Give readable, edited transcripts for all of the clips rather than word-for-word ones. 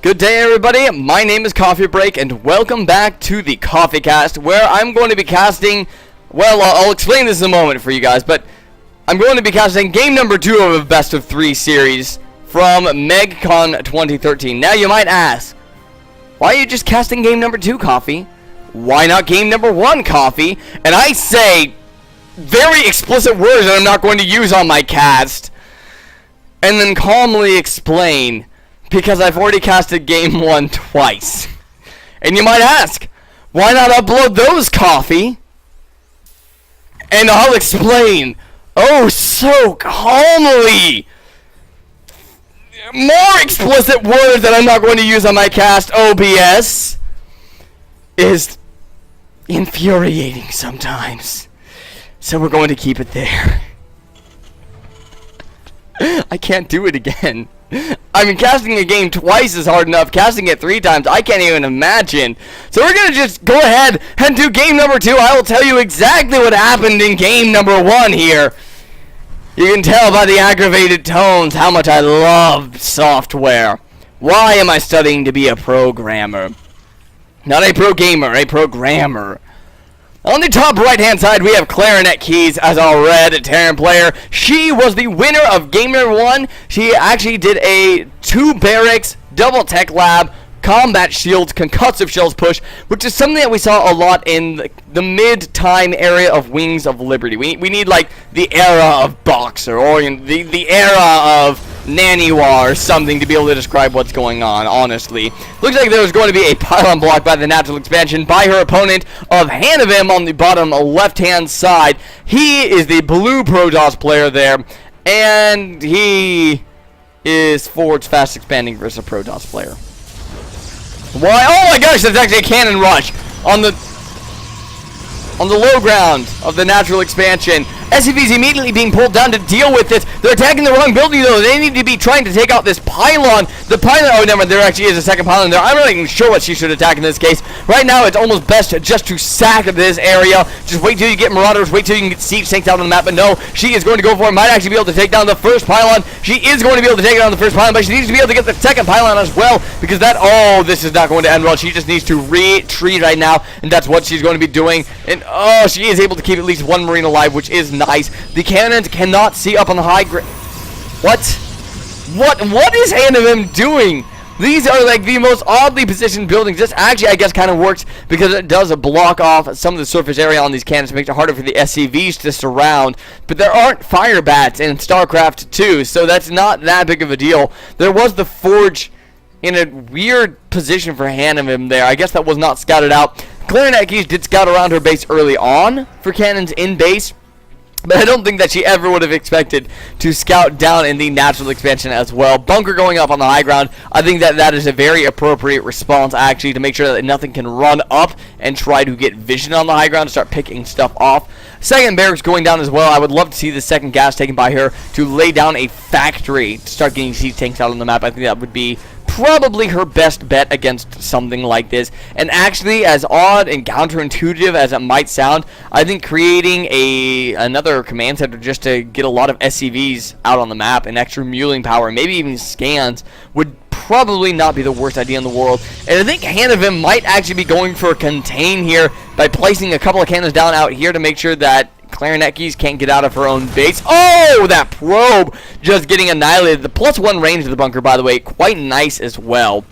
Good day, everybody. My name is Coffee Break, and welcome back to the Coffee Cast, where I'm going to be casting, well, I'll explain this in a moment for you guys, but I'm going to be casting game number 2 of a best of 3 series from MegCon 2013. Now, you might ask, why are you just casting game number 2, Coffee? Why not game number 1, Coffee? And I say very explicit words that I'm not going to use on my cast, and then calmly explain, because I've already casted game 1 twice. And you might ask, why not upload those, Coffee? And I'll explain, oh so calmly. More explicit words that I'm not going to use on my cast, OBS, is infuriating sometimes. So we're going to keep it there. I can't do it again. I mean, casting a game twice is hard enough. Casting it 3 times, I can't even imagine. So we're going to just go ahead and do game number 2. I will tell you exactly what happened in game number 1 here. You can tell by the aggravated tones how much I love software. Why am I studying to be a programmer? Not a pro gamer, a programmer. On the top right-hand side, we have ClarinetKeys as our red Terran player. She was the winner of game number 1. She actually did a 2 barracks, double tech lab, combat shields, concussive shells push, which is something that we saw a lot in the mid-time area of Wings of Liberty. We need like the era of Boxer, or the era of Naniwa or something to be able to describe what's going on, honestly. Looks like there was going to be a pylon block by the natural expansion by her opponent of Hanaavim on the bottom left-hand side. He is the blue Protoss player there, and he is Forge fast expanding versus a Protoss player. Why? Oh my gosh, that's actually a cannon rush on the low ground of the natural expansion. SCV's immediately being pulled down to deal with this. They're attacking the wrong building, though. They need to be trying to take out this pylon. The pylon, oh, never mind. There actually is a second pylon there. I'm not even sure what she should attack in this case. Right now, it's almost best just to sack this area. Just wait till you get Marauders. Wait till you can get siege tanks out on the map. But no, she is going to go for it. Might actually be able to take down the first pylon. She is going to be able to take down the first pylon, but she needs to be able to get the second pylon as well, because that, oh, this is not going to end well. She just needs to retreat right now, and that's what she's going to be doing. And, oh, she is able to keep at least 1 Marine alive, which is nice. The cannons cannot see up on the high ground. What is Hanaavim doing? These are like the most oddly positioned buildings. This actually, I guess, kind of works because it does block off some of the surface area on these cannons to make it harder for the SCVs to surround. But there aren't fire bats in StarCraft 2, so that's not that big of a deal. There was the Forge in a weird position for Hanaavim there. I guess that was not scouted out. ClarinetKeys did scout around her base early on for cannons in base, but I don't think that she ever would have expected to scout down in the natural expansion as well. Bunker going up on the high ground. I think that that is a very appropriate response, actually, to make sure that nothing can run up and try to get vision on the high ground to start picking stuff off. Second barracks going down as well. I would love to see the second gas taken by her to lay down a factory to start getting siege tanks out on the map. I think that would be probably her best bet against something like this. And actually, as odd and counterintuitive as it might sound, I think creating another command center just to get a lot of SCVs out on the map and extra muling power, maybe even scans, would probably not be the worst idea in the world. And I think Hanaavim might actually be going for a contain here by placing a couple of cannons down out here to make sure that ClarinetKeys can't get out of her own base. Oh, that probe just getting annihilated. The +1 range of the bunker, by the way, quite nice as well.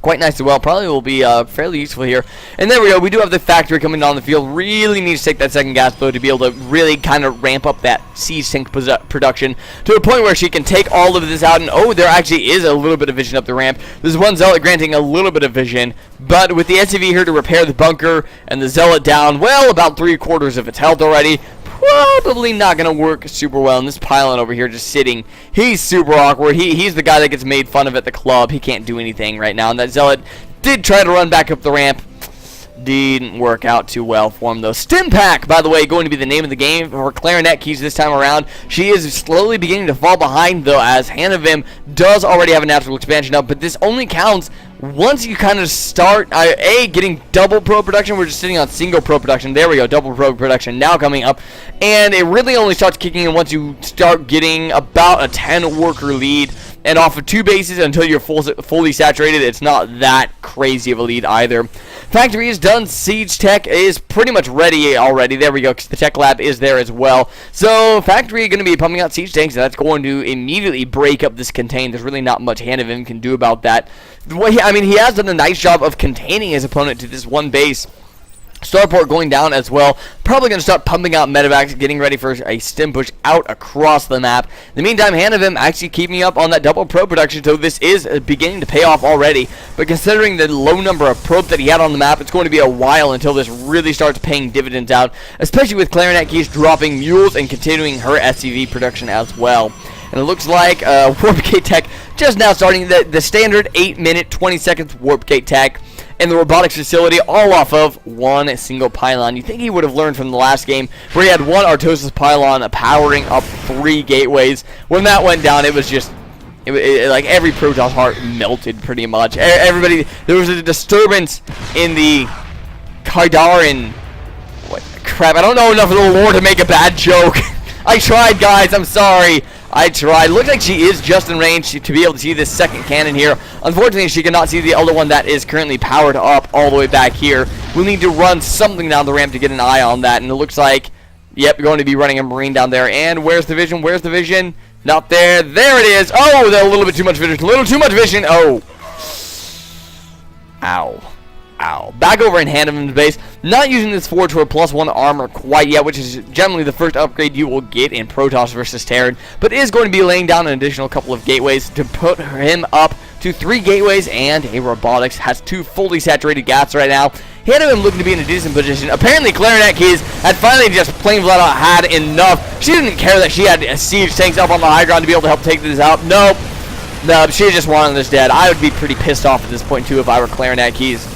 Quite nice as well. Probably will be fairly useful here. And there we go. We do have the factory coming down the field. Really need to take that second gas blow to be able to really kind of ramp up that siege tank production to a point where she can take all of this out. And oh, there actually is a little bit of vision up the ramp. There's one Zealot granting a little bit of vision, but with the SCV here to repair the bunker and the Zealot down, well, about 3/4 of its health already. Probably not going to work super well. And this pylon over here just sitting, he's super awkward. He's the guy that gets made fun of at the club. He can't do anything right now. And that Zealot did try to run back up the ramp. Didn't work out too well for him, though. Stimpak, by the way, going to be the name of the game for ClarinetKeys this time around. She is slowly beginning to fall behind, though, as Hanaavim does already have a natural expansion up, but this only counts once you kind of start, getting double pro production. We're just sitting on single pro production. There we go, double pro production now coming up. And it really only starts kicking in once you start getting about a 10 worker lead And off of 2 bases until you're fully saturated, it's not that crazy of a lead either. Factory is done. Siege Tech is pretty much ready already. There we go. The Tech Lab is there as well. So Factory going to be pumping out Siege Tanks, and that's going to immediately break up this contain. There's really not much Hanaavim can do about that. I mean, he has done a nice job of containing his opponent to this one base. Starport going down as well. Probably going to start pumping out medevacs, getting ready for a stim push out across the map. In the meantime, Hanaavim actually keeping up on that double probe production, so this is beginning to pay off already. But considering the low number of probes that he had on the map, it's going to be a while until this really starts paying dividends out, especially with ClarinetKeys dropping mules and continuing her SCV production as well. And it looks like Warp Gate Tech just now starting the standard 8-minute, 20 seconds Warp Gate Tech in the robotics facility, all off of one single pylon. You think he would have learned from the last game where he had one Artosis pylon powering up 3 gateways. When that went down, it was just like every Protoss heart melted pretty much. Everybody, there was a disturbance in the Kaidaran. What crap? I don't know enough of the lore to make a bad joke. I tried, guys. I'm sorry. I tried. Looks like she is just in range to be able to see this second cannon here. Unfortunately, she cannot see the other one that is currently powered up all the way back here. We'll need to run something down the ramp to get an eye on that. And it looks like, yep, going to be running a Marine down there. And where's the vision? Where's the vision? Not there. There it is. Oh, a little bit too much vision. A little too much vision. Oh. Ow. Ow. Back over in Hanaavim's base. Not using this forge for a +1 armor quite yet, which is generally the first upgrade you will get in Protoss versus Terran, but is going to be laying down an additional couple of gateways to put him up to 3 gateways and a robotics. Has 2 fully saturated gaps right now. Hanaavim looking to be in a decent position. Apparently ClarinetKeys had finally just plain flat out had enough. She didn't care that she had siege tanks up on the high ground to be able to help take this out. Nope. No, she just wanted this dead. I would be pretty pissed off at this point too if I were ClarinetKeys.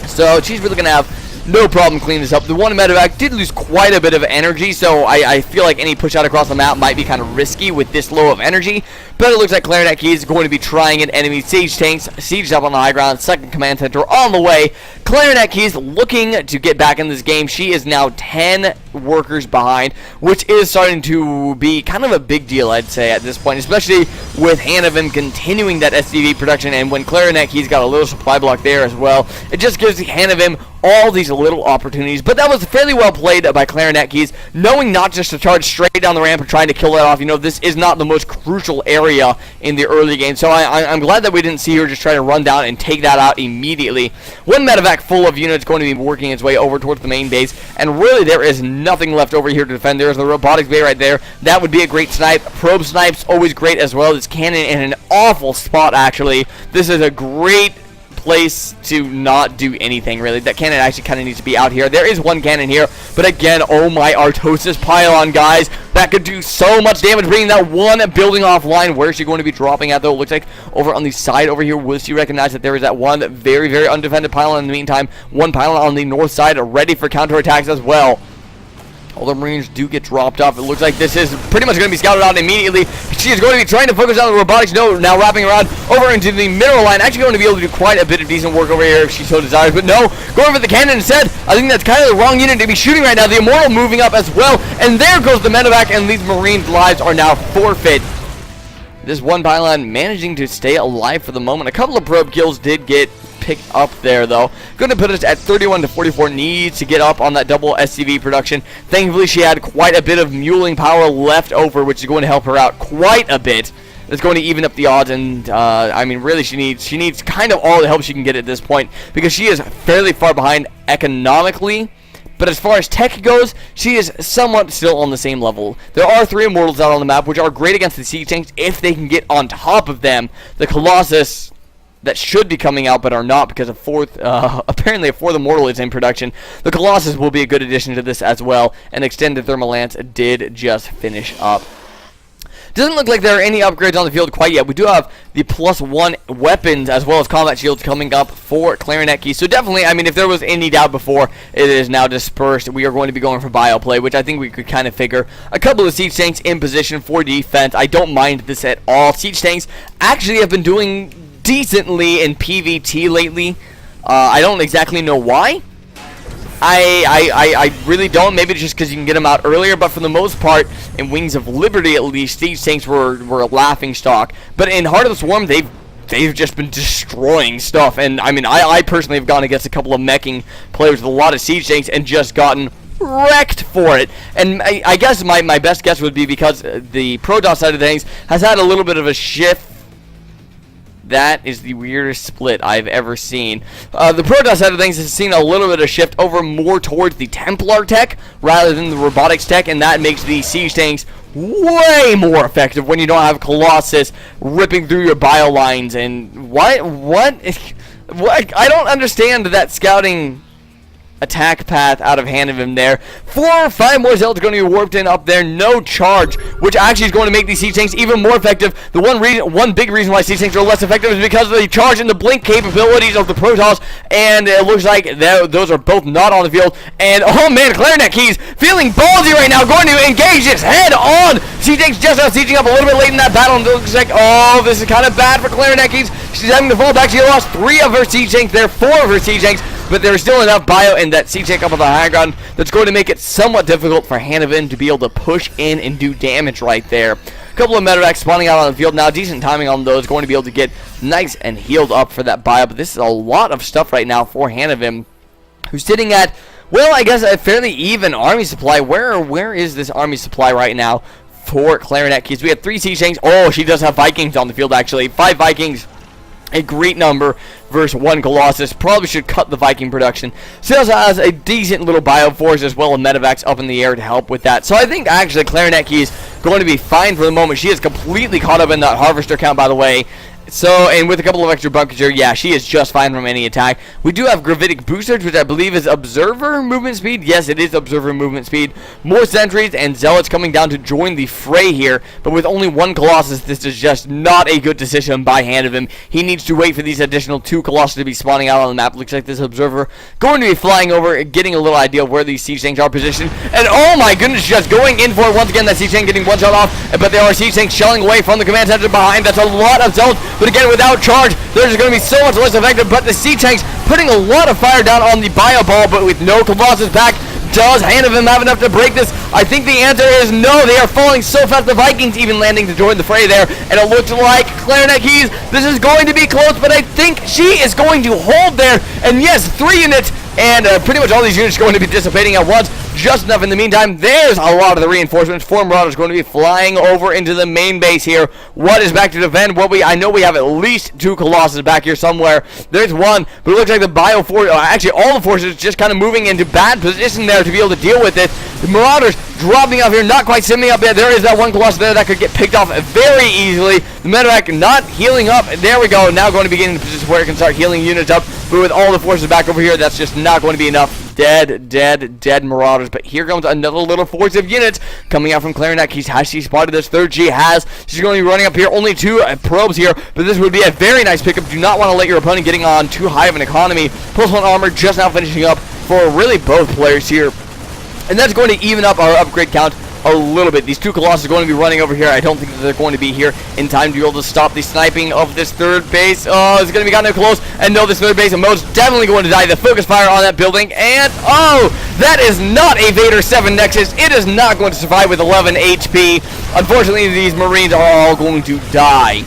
So she's really going to have no problem cleaning this up. The one medevac did lose quite a bit of energy, so I feel like any push out across the map might be kind of risky with this low of energy. But it looks like ClarinetKeys is going to be trying an enemy siege tanks, sieged up on the high ground, second command center on the way. ClarinetKeys looking to get back in this game. She is now 10 workers behind, which is starting to be kind of a big deal, I'd say, at this point, especially with Hanaavim continuing that SCV production, and when ClarinetKeys got a little supply block there as well, it just gives Hanaavim all these little opportunities. But that was fairly well played by ClarinetKeys, knowing not just to charge straight down the ramp and trying to kill that off. You know, this is not the most crucial area in the early game, so I'm glad that we didn't see her just try to run down and take that out immediately. One medevac full of units going to be working its way over towards the main base, and really there is nothing left over here to defend. There's the robotics bay right there. That would be a great snipe. Probe snipes always great as well. This cannon in an awful spot, actually. This is a great place to not do anything, really. That cannon actually kind of needs to be out here. There is one cannon here, but again, oh my Artosis pylon, guys. That could do so much damage, bringing that one building offline. Where is she going to be dropping at, though? It looks like over on the side over here. Will she recognize that there is that one very, very undefended pylon in the meantime? One pylon on the north side, ready for counterattacks as well. All the Marines do get dropped off. It looks like this is pretty much going to be scouted out immediately. She is going to be trying to focus on the robotics. No, now wrapping around over into the mineral line. Actually going to be able to do quite a bit of decent work over here if she so desires. But no, going for the cannon instead. I think that's kind of the wrong unit to be shooting right now. The Immortal moving up as well. And there goes the medevac, and these Marines' lives are now forfeit. This one pylon managing to stay alive for the moment. A couple of probe kills did get picked up there, though. Going to put us at 31 to 44. Needs to get up on that double SCV production. Thankfully, she had quite a bit of muling power left over, which is going to help her out quite a bit. It's going to even up the odds, and I mean, really, she needs kind of all the help she can get at this point, because she is fairly far behind economically. But as far as tech goes, she is somewhat still on the same level. There are 3 Immortals out on the map, which are great against the siege tanks if they can get on top of them. The Colossus that should be coming out but are not, because apparently a 4th Immortal is in production. The Colossus will be a good addition to this as well, and Extended Thermal Lance did just finish up. Doesn't look like there are any upgrades on the field quite yet. We do have the +1 weapons as well as combat shields coming up for ClarinetKeys. So definitely, I mean, if there was any doubt before, it is now dispersed. We are going to be going for bioplay, which I think we could kind of figure. A couple of siege tanks in position for defense. I don't mind this at all. Siege tanks actually have been doing decently in PvT lately. I don't exactly know why. I really don't. Maybe it's just because you can get them out earlier, but for the most part, in Wings of Liberty at least, these tanks were a laughing stock. But in Heart of the Swarm, they've just been destroying stuff. And I mean, I personally have gone against a couple of meching players with a lot of siege tanks and just gotten wrecked for it. And I guess my best guess would be because the Protoss side of things has had a little bit of a shift. That is the weirdest split I've ever seen. The Protoss side of things has seen a little bit of shift over more towards the Templar tech rather than the robotics tech, and that makes the siege tanks way more effective when you don't have Colossus ripping through your bio lines. And what? I don't understand that scouting attack path out of Hanaavim there. 4 or 5 more zealots are going to be warped in up there, no charge, which actually is going to make these siege tanks even more effective. The one big reason why siege tanks are less effective is because of the charge and the blink capabilities of the Protoss, and it looks like those are both not on the field. And oh man, ClarinetKeys feeling ballsy right now, going to engage this head on. Siege tanks just now sieging up a little bit late in that battle, and it looks like, oh, this is kind of bad for ClarinetKeys. She's having to fall back. She lost 3 of her siege tanks there, 4 of her siege tanks, but there's still enough bio in that siege tank up on the high ground that's going to make it somewhat difficult for Hanaavim to be able to push in and do damage right there. A couple of medevacs spawning out on the field now. Decent timing on those. Going to be able to get nice and healed up for that bio. But this is a lot of stuff right now for Hanaavim, who's sitting at, well, I guess a fairly even army supply. Where is this army supply right now for ClarinetKeys? We have 3 siege tanks. Oh, she does have Vikings on the field, actually. 5 Vikings. A great number versus 1 Colossus. Probably should cut the Viking production. She also has a decent little bio force as well, and medevacs up in the air to help with that. So I think actually ClarinetKeys is going to be fine for the moment. She is completely caught up in that harvester count, by the way. So, and with a couple of extra bunkers here, yeah, she is just fine from any attack. We do have gravitic boosters, which I believe is observer movement speed. Yes, it is observer movement speed. More sentries and zealots coming down to join the fray here. But with only 1 Colossus, this is just not a good decision by Hanaavim. He needs to wait for these additional 2 Colossus to be spawning out on the map. Looks like this observer going to be flying over, getting a little idea of where these siege tanks are positioned. And oh my goodness, just going in for it once again. That siege tank getting 1 shot off, but there are siege tanks shelling away from the command center behind. That's a lot of zealots. But again, without charge, they're just going to be so much less effective. But the siege tanks putting a lot of fire down on the bio ball, but with no Colossus back. Does Hanaavim have enough to break this? I think the answer is no. They are falling so fast. The Vikings even landing to join the fray there. And it looks like ClarinetKeys, this is going to be close, but I think she is going to hold there. And yes, 3 units. And pretty much all these units are going to be dissipating at once. Just enough in the meantime. There's a lot of the reinforcements. 4 Marauders going to be flying over into the main base here. What is back to defend? Well, I know we have at least 2 Colossus back here somewhere. There's 1, but it looks like the bio force, actually all the forces just kind of moving into bad position there to be able to deal with it. The Marauders dropping off here, not quite simming up yet. There is that 1 Colossus there that could get picked off very easily. The medevac not healing up. There we go. Now going to be getting in a position where it can start healing units up. But with all the forces back over here, that's just not going to be enough. Dead Marauders. But here comes another little force of units coming out from ClarinetKeys. Has she spotted this third? She has. She's going to be running up here. Only 2 probes here, but this would be a very nice pickup. Do not want to let your opponent getting on too high of an economy. +1 armor just now finishing up for really both players here. And that's going to even up our upgrade count a little bit. These 2 Colossus are going to be running over here. I don't think that they're going to be here in time to be able to stop the sniping of this 3rd base. Oh, it's going to be kind of close. And no, this 3rd base is most definitely going to die. The focus fire on that building. And, oh, that is not a Vader 7 Nexus. It is not going to survive with 11 HP. Unfortunately, these Marines are all going to die.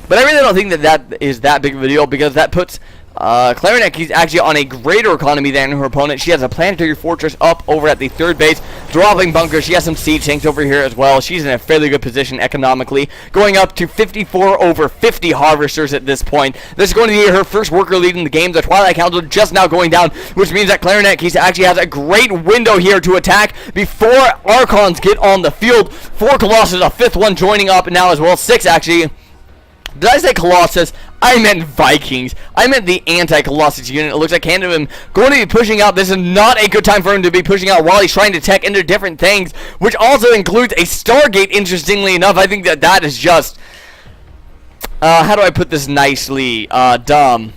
But I really don't think that that is that big of a deal, because that puts ClarinetKeys actually on a greater economy than her opponent. She has a planetary fortress up over at the 3rd base, dropping bunkers. She has some siege tanks over here as well. She's in a fairly good position economically, going up to 54 over 50 harvesters at this point. This is going to be her first worker lead in the game. The Twilight Council just now going down, which means that ClarinetKeys actually has a great window here to attack before Archons get on the field. 4 Colossus, a 5th one joining up now as well. 6 actually. Did I say Colossus? I meant Vikings. I meant the anti-Colossus unit. It looks like Hanaavim going to be pushing out. This is not a good time for him to be pushing out while he's trying to tech into different things, which also includes a Stargate, interestingly enough. I think that that is just, how do I put this nicely? Dumb.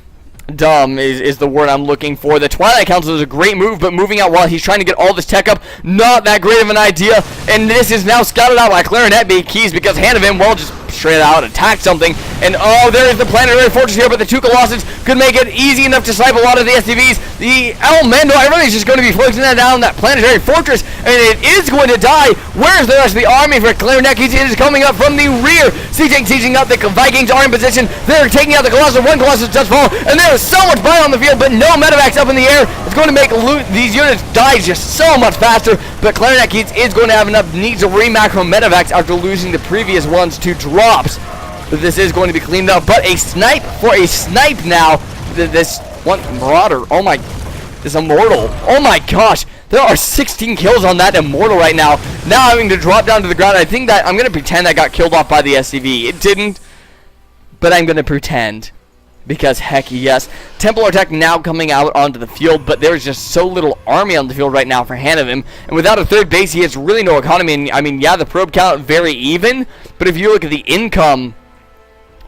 Dumb is the word I'm looking for. The Twilight Council is a great move, but moving out while he's trying to get all this tech up, not that great of an idea. And this is now scouted out by ClarinetKeys, because Hanaavim, well, just straight out, attack something, and oh, there is the planetary fortress here, but the two Colossus could make it easy enough to snipe a lot of the SCVs. The Elemental, everybody's just going to be floating that down that planetary fortress, and it is going to die. Where's the rest of the army for ClarinetKeys? It is coming up from the rear. Sieging up. The Vikings are in position. They're taking out the Colossus. One Colossus does fall, and there is so much fire on the field, but no medevacs up in the air. It's going to make these units die just so much faster, but ClarinetKeys is going to have enough needs to remax from medevacs after losing the previous ones to drops. But this is going to be cleaned up, but a snipe for a snipe now. This one Marauder, oh my, this Immortal, oh my gosh. There are 16 kills on that Immortal right now. Now having to drop down to the ground. I think that I'm going to pretend I got killed off by the SCV. It didn't, but I'm going to pretend. Because heck yes. Templar Tech now coming out onto the field, but there's just so little army on the field right now for Hanaavim. And without a third base, he has really no economy. And I mean, yeah, the probe count very even, but if you look at the income,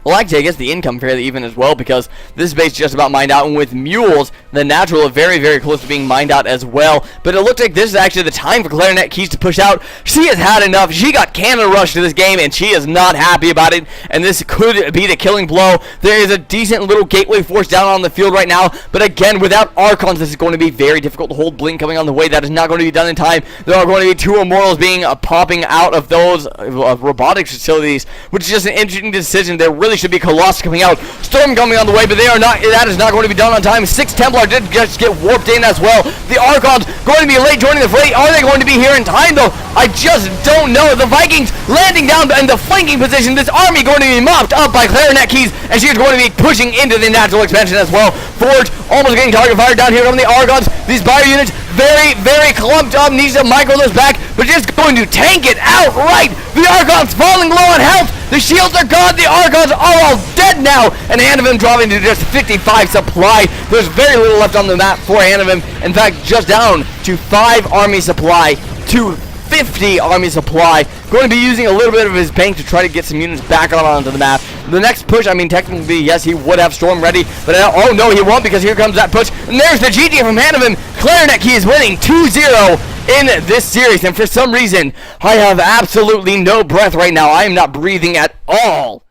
well, actually, I guess the income fairly even as well, because this base just about mined out, and with mules, the natural are very, very close to being mined out as well. But it looks like this is actually the time for ClarinetKeys to push out. She has had enough. She got Canada rushed to this game, and she is not happy about it, and this could be the killing blow. There is a decent little gateway force down on the field right now, but again, without Archons, this is going to be very difficult to hold. Blink coming on the way. That is not going to be done in time. There are going to be two Immortals being popping out of those robotics facilities, which is just an interesting decision. There really should be Colossus coming out. Storm coming on the way, but they are not. That is not going to be done on time. 6 Templar did just get warped in as well. The Archons going to be late joining the fray. Are they going to be here in time though? I just don't know. The Vikings landing down in the flanking position. This army going to be mopped up by ClarinetKeys, and she is going to be pushing into the natural expansion as well. Forge almost getting target fire down here from the Archons. These bio units very, very clumped up. Needs to micro those back, but just going to tank it outright. The Archons falling low on health. The shields are gone. The Archons are all dead now, and Hanaavim dropping to just 55 supply. There's very little left on the map for Hanaavim. In fact, just down to 5 army supply to 50 army supply. Going to be using a little bit of his bank to try to get some units back onto the map. The next push, I mean, technically, yes, he would have Storm ready, but oh no, he won't, because here comes that push. And there's the GG from Hanaavim. ClarinetKeys is winning 2-0 in this series, and for some reason, I have absolutely no breath right now. I am not breathing at all.